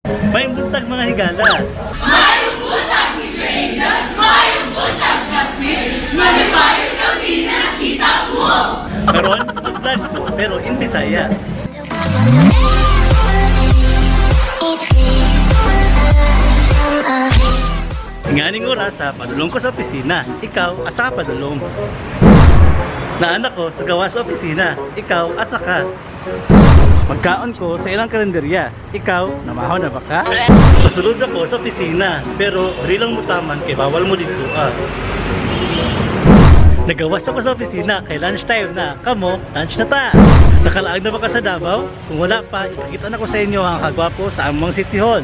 May buntag mga higala. Mayong buntag, Teacher Angel! Mayong buntag, classmates! Malibayan kami na nakita mo! Karon, mag-vlog ko, pero in Bisaya. Nganing oras sa padulong ko sa opisina. Ikaw, asa ka padulong? Naanak ko sa gawa sa opisina. Ikaw, asa ka? Magkaon ko sa ilang kalendarya. Ikaw, namahaw na ba ka? Masulod ako sa opisina. Pero, rilang mo taman kay bawal mo dito Nagawas ako sa opisina kay lunch time na. Kamo, lunch na ta. Nakalaag na ba ka sa Davao? Kung wala pa, ipakita na ko sa inyo ang kagwapo sa among City Hall.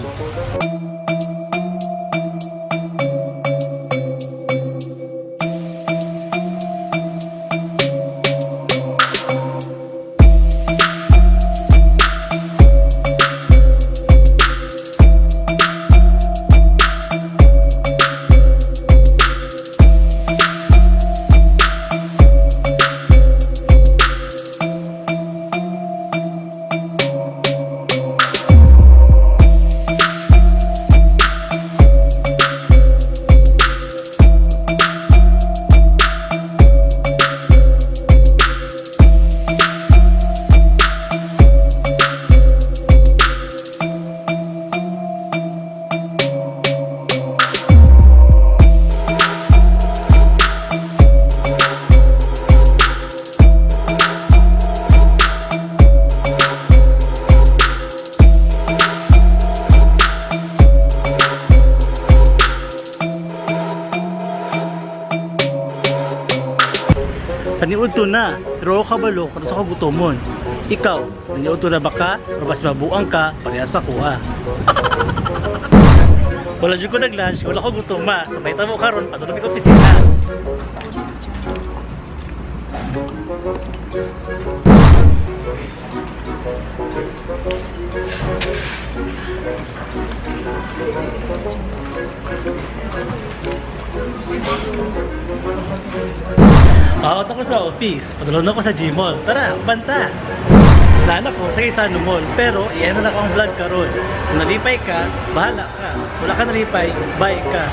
Paniudto na, pero kabalo kung sa kagutomon. Ikaw, paniudto na ba ka? O mas mabuang ka, parehas ako Wala dyan ko nag-lunch, wala ko gutoma. Sabay tamo karon, patulog ko opisina. Out ako sa office, padulong ako sa Gmall. Tara, banta! Lala ko sa Isano Mall, pero iyan na lang akong vlog karon. Kung nalipay ka, bahala ka. Wala ka nalipay, bye ka.